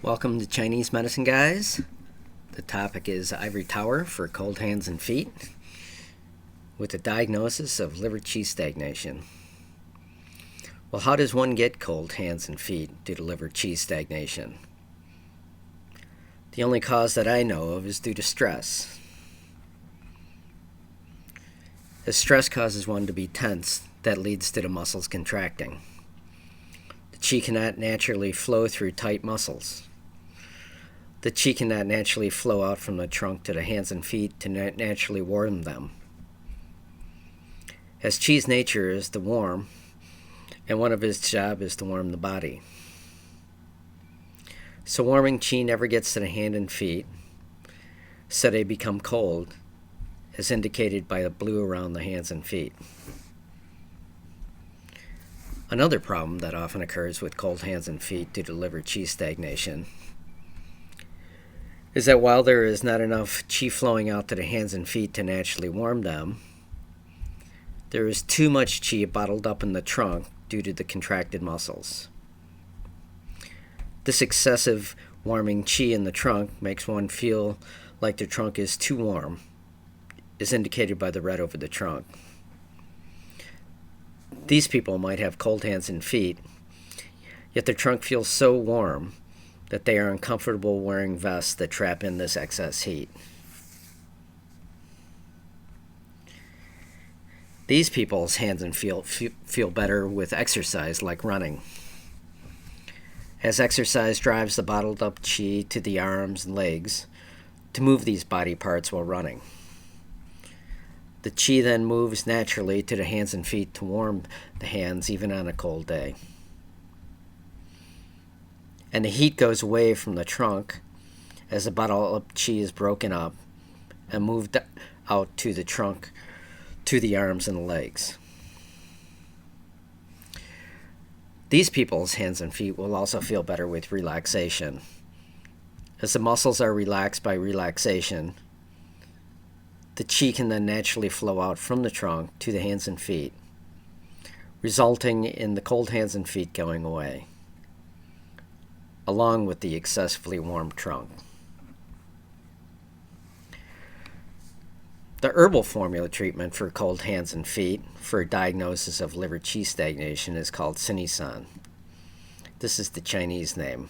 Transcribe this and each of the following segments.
Welcome to Chinese Medicine Guys. The topic is Ivory Tower for cold hands and feet with a diagnosis of liver qi stagnation. Well, how does one get cold hands and feet due to liver qi stagnation? The only cause that I know of is due to stress. As stress causes one to be tense, that leads to the muscles contracting. The qi cannot naturally flow through tight muscles. The qi cannot naturally flow out from the trunk to the hands and feet to naturally warm them. As qi's nature is to warm, and one of its job is to warm the body. So warming qi never gets to the hand and feet, so they become cold, as indicated by the blue around the hands and feet. Another problem that often occurs with cold hands and feet due to liver qi stagnation is that while there is not enough qi flowing out to the hands and feet to naturally warm them, there is too much qi bottled up in the trunk due to the contracted muscles. This excessive warming qi in the trunk makes one feel like the trunk is too warm, as indicated by the red over the trunk. These people might have cold hands and feet, yet their trunk feels so warm that they are uncomfortable wearing vests that trap in this excess heat. These people's hands and feel better with exercise like running, as exercise drives the bottled up qi to the arms and legs to move these body parts while running. The qi then moves naturally to the hands and feet to warm the hands even on a cold day. And the heat goes away from the trunk as the bottled up qi is broken up and moved out to the trunk, to the arms and the legs. These people's hands and feet will also feel better with relaxation. As the muscles are relaxed by relaxation, the qi can then naturally flow out from the trunk to the hands and feet, resulting in the cold hands and feet going away, along with the excessively warm trunk. The herbal formula treatment for cold hands and feet for a diagnosis of liver qi stagnation is called Sinisan. This is the Chinese name.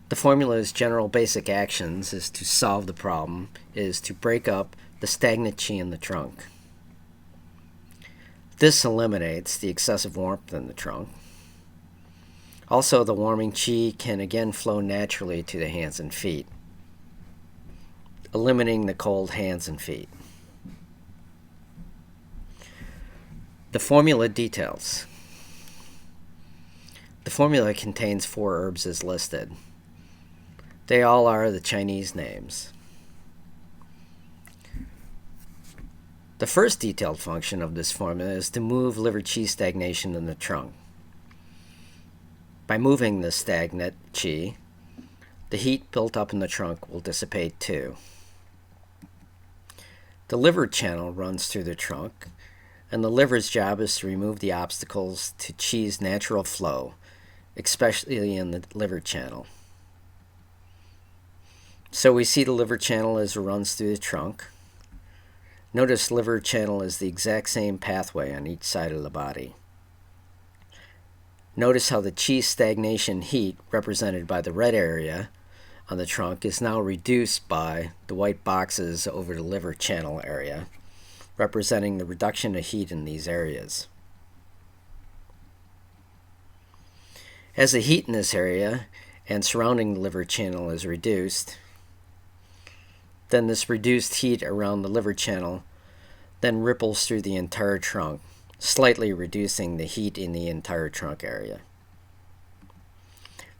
The formula's general basic actions is to solve the problem, is to break up the stagnant qi in the trunk. This eliminates the excessive warmth in the trunk. Also, the warming qi can again flow naturally to the hands and feet, eliminating the cold hands and feet. The formula details. The formula contains 4 herbs as listed. They all are the Chinese names. The first detailed function of this formula is to move liver qi stagnation in the trunk. By moving the stagnant qi, the heat built up in the trunk will dissipate too. The liver channel runs through the trunk, and the liver's job is to remove the obstacles to qi's natural flow, especially in the liver channel. So we see the liver channel as it runs through the trunk. Notice liver channel is the exact same pathway on each side of the body. Notice how the qi stagnation heat, represented by the red area on the trunk, is now reduced by the white boxes over the liver channel area, representing the reduction of heat in these areas. As the heat in this area and surrounding the liver channel is reduced, then this reduced heat around the liver channel then ripples through the entire trunk, slightly reducing the heat in the entire trunk area.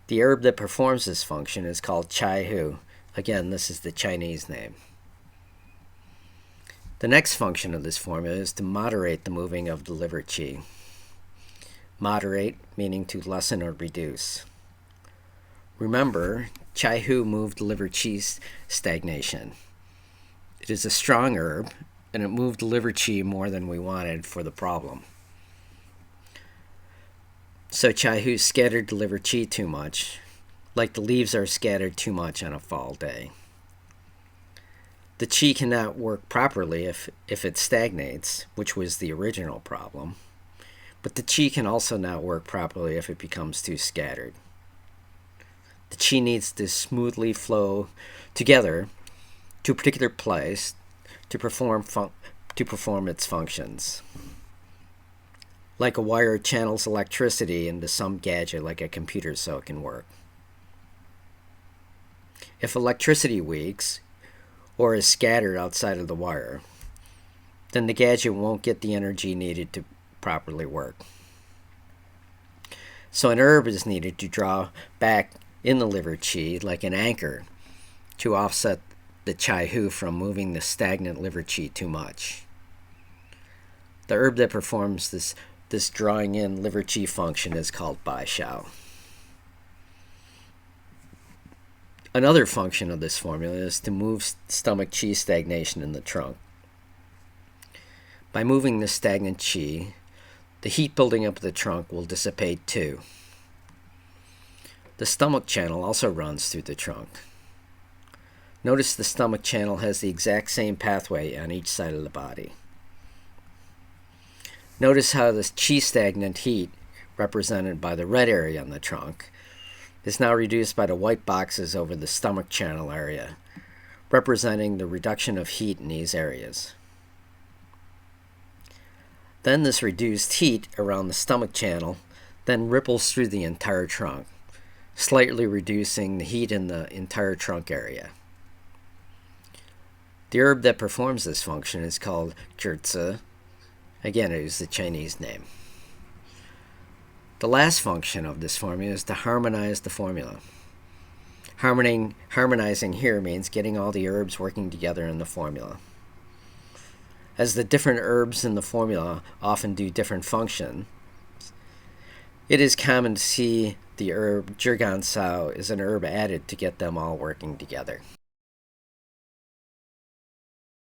The herb that performs this function is called Chai Hu. Again, this is the Chinese name. The next function of this formula is to moderate the moving of the liver qi. Moderate meaning to lessen or reduce. Remember, Chai Hu moved liver qi stagnation. It is a strong herb, and it moved liver qi more than we wanted for the problem. So Chai-hu scattered the liver qi too much, like the leaves are scattered too much on a fall day. The qi cannot work properly if it stagnates, which was the original problem. But the qi can also not work properly if it becomes too scattered. The qi needs to smoothly flow together to a particular place to perform its functions. Like a wire channels electricity into some gadget like a computer so it can work. If electricity weaks or is scattered outside of the wire, then the gadget won't get the energy needed to properly work. So an herb is needed to draw back in the liver qi like an anchor to offset the Chai-hu from moving the stagnant liver qi too much. The herb that performs this drawing in liver qi function is called Bai Shao. Another function of this formula is to move stomach qi stagnation in the trunk. By moving the stagnant qi, the heat building up the trunk will dissipate too. The stomach channel also runs through the trunk. Notice the stomach channel has the exact same pathway on each side of the body. Notice how the qi stagnant heat, represented by the red area on the trunk, is now reduced by the white boxes over the stomach channel area, representing the reduction of heat in these areas. Then this reduced heat around the stomach channel then ripples through the entire trunk, slightly reducing the heat in the entire trunk area. The herb that performs this function is called Zhi. Again, it is the Chinese name. The last function of this formula is to harmonize the formula. Harmonizing here means getting all the herbs working together in the formula. As the different herbs in the formula often do different functions, it is common to see the herb Zhigan Sao is an herb added to get them all working together.